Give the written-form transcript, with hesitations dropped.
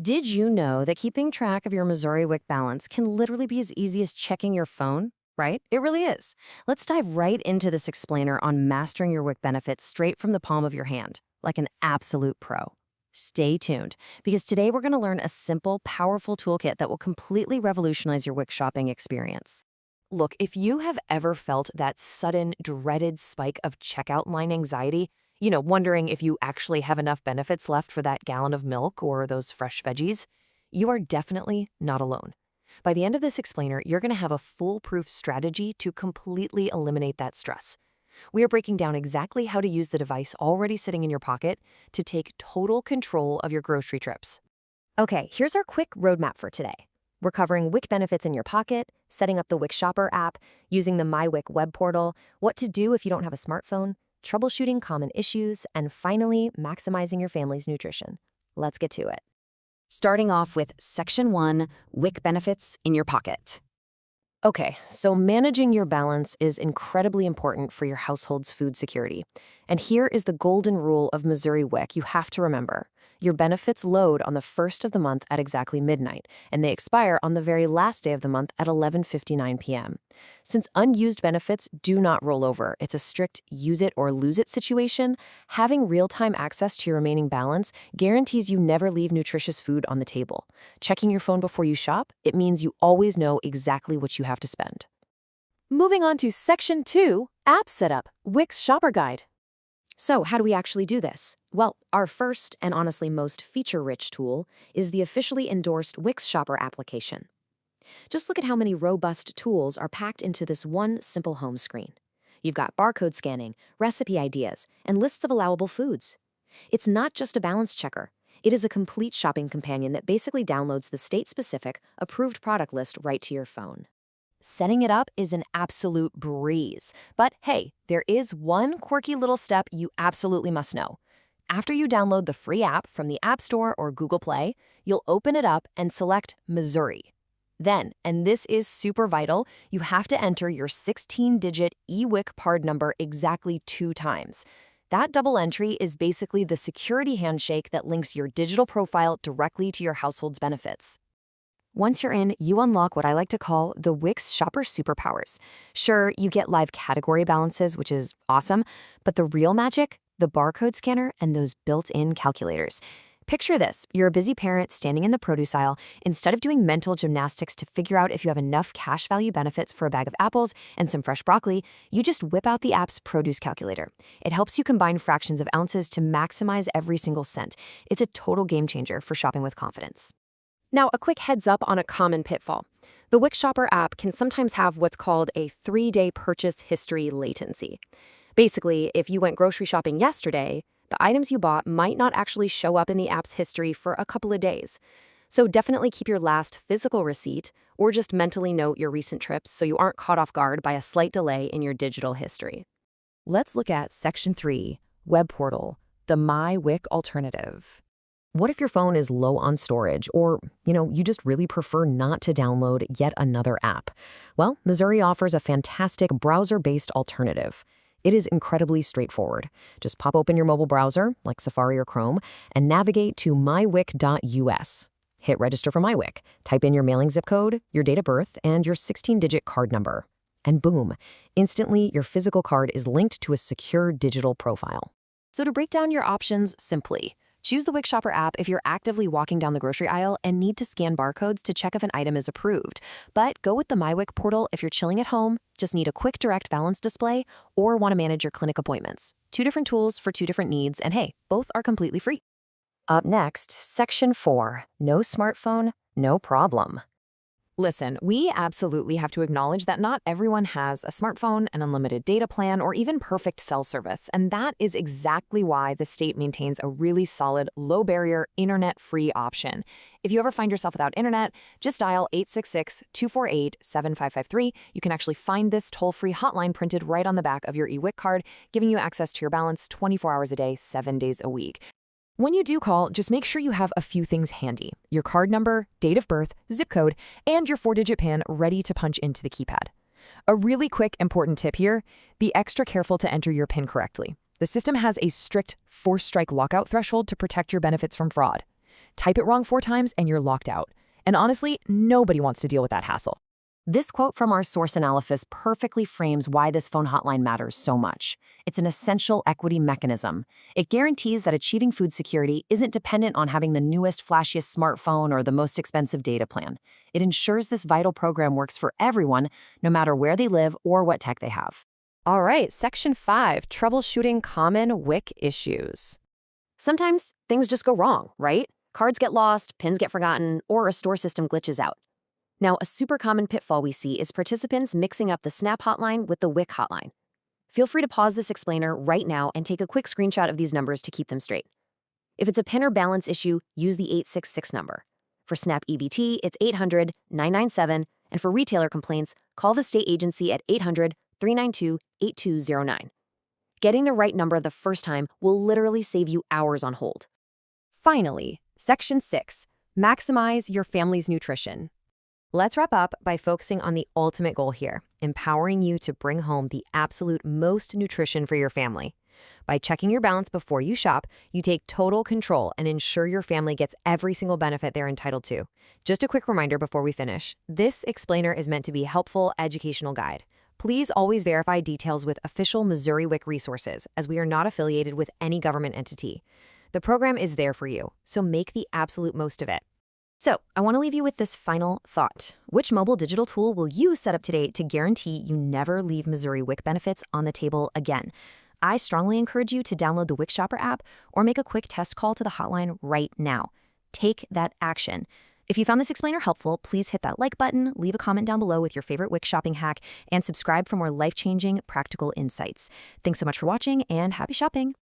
Did you know that keeping track of your Missouri WIC balance can literally be as easy as checking your phone? Right? It really is. Let's dive right into this explainer on mastering your WIC benefits straight from the palm of your hand, like an absolute pro. Stay tuned, because today we're going to learn a simple, powerful toolkit that will completely revolutionize your WIC shopping experience. Look, if you have ever felt that sudden, dreaded spike of checkout line anxiety, wondering if you actually have enough benefits left for that gallon of milk or those fresh veggies, you are definitely not alone. By the end of this explainer, you're going to have a foolproof strategy to completely eliminate that stress. We are breaking down exactly how to use the device already sitting in your pocket to take total control of your grocery trips. Okay, here's our quick roadmap for today. We're covering WIC benefits in your pocket, setting up the WIC Shopper app, using the MyWIC web portal, what to do if you don't have a smartphone, troubleshooting common issues, and finally, maximizing your family's nutrition. Let's get to it. Starting off with Section 1, WIC benefits in your pocket. Okay, so managing your balance is incredibly important for your household's food security. And here is the golden rule of Missouri WIC you have to remember. Your benefits load on the first of the month at exactly midnight, and they expire on the very last day of the month at 11:59 p.m. Since unused benefits do not roll over, it's a strict use it or lose it situation, having real-time access to your remaining balance guarantees you never leave nutritious food on the table. Checking your phone before you shop, it means you always know exactly what you have to spend. Moving on to Section 2, App Setup, WIC's Shopper Guide. So how do we actually do this? Well, our first and honestly most feature-rich tool is the officially endorsed WIC Shopper application. Just look at how many robust tools are packed into this one simple home screen. You've got barcode scanning, recipe ideas, and lists of allowable foods. It's not just a balance checker. It is a complete shopping companion that basically downloads the state-specific, approved product list right to your phone. Setting it up is an absolute breeze. But hey, there is one quirky little step you absolutely must know. After you download the free app from the App Store or Google Play, you'll open it up and select Missouri. Then, and this is super vital, you have to enter your 16-digit eWIC card number exactly 2 times. That double entry is basically the security handshake that links your digital profile directly to your household's benefits. Once you're in, you unlock what I like to call the WIC's Shopper superpowers. Sure, you get live category balances, which is awesome, but the real magic? The barcode scanner and those built-in calculators. Picture this, you're a busy parent standing in the produce aisle. Instead of doing mental gymnastics to figure out if you have enough cash value benefits for a bag of apples and some fresh broccoli, you just whip out the app's produce calculator. It helps you combine fractions of ounces to maximize every single cent. It's a total game changer for shopping with confidence. Now, a quick heads up on a common pitfall. The WIC Shopper app can sometimes have what's called a 3-day purchase history latency. Basically, if you went grocery shopping yesterday, the items you bought might not actually show up in the app's history for a couple of days. So definitely keep your last physical receipt, or just mentally note your recent trips so you aren't caught off guard by a slight delay in your digital history. Let's look at Section 3, Web Portal, the MyWIC alternative. What if your phone is low on storage or, you just really prefer not to download yet another app? Well, Missouri offers a fantastic browser-based alternative. It is incredibly straightforward. Just pop open your mobile browser, like Safari or Chrome, and navigate to mywic.us. Hit register for MyWIC, type in your mailing zip code, your date of birth, and your 16-digit card number. And boom, instantly your physical card is linked to a secure digital profile. So to break down your options simply, choose the WIC Shopper app if you're actively walking down the grocery aisle and need to scan barcodes to check if an item is approved. But go with the MyWIC portal if you're chilling at home, just need a quick direct balance display, or want to manage your clinic appointments. 2 different tools for 2 different needs, and hey, both are completely free. Up next, Section 4, no smartphone, no problem. Listen, we absolutely have to acknowledge that not everyone has a smartphone, an unlimited data plan, or even perfect cell service, and that is exactly why the state maintains a really solid, low-barrier, internet-free option. If you ever find yourself without internet, just dial 866-248-7553. You can actually find this toll-free hotline printed right on the back of your eWIC card, giving you access to your balance 24 hours a day, 7 days a week. When you do call, just make sure you have a few things handy: your card number, date of birth, zip code, and your 4-digit PIN ready to punch into the keypad. A really quick, important tip here: be extra careful to enter your PIN correctly. The system has a strict 4-strike lockout threshold to protect your benefits from fraud. Type it wrong 4 times and you're locked out. And honestly, nobody wants to deal with that hassle. This quote from our source analysis perfectly frames why this phone hotline matters so much. It's an essential equity mechanism. It guarantees that achieving food security isn't dependent on having the newest, flashiest smartphone or the most expensive data plan. It ensures this vital program works for everyone, no matter where they live or what tech they have. All right, Section 5, troubleshooting common WIC issues. Sometimes things just go wrong, right? Cards get lost, pins get forgotten, or a store system glitches out. Now, a super common pitfall we see is participants mixing up the SNAP hotline with the WIC hotline. Feel free to pause this explainer right now and take a quick screenshot of these numbers to keep them straight. If it's a pin or balance issue, use the 866 number. For SNAP EBT, it's 800-997, and for retailer complaints, call the state agency at 800-392-8209. Getting the right number the first time will literally save you hours on hold. Finally, Section 6, maximize your family's nutrition. Let's wrap up by focusing on the ultimate goal here, empowering you to bring home the absolute most nutrition for your family. By checking your balance before you shop, you take total control and ensure your family gets every single benefit they're entitled to. Just a quick reminder before we finish, this explainer is meant to be a helpful educational guide. Please always verify details with official Missouri WIC resources, as we are not affiliated with any government entity. The program is there for you, so make the absolute most of it. So, I want to leave you with this final thought. Which mobile digital tool will you set up today to guarantee you never leave Missouri WIC benefits on the table again? I strongly encourage you to download the WIC Shopper app or make a quick test call to the hotline right now. Take that action. If you found this explainer helpful, please hit that like button, leave a comment down below with your favorite WIC shopping hack, and subscribe for more life-changing, practical insights. Thanks so much for watching, and happy shopping!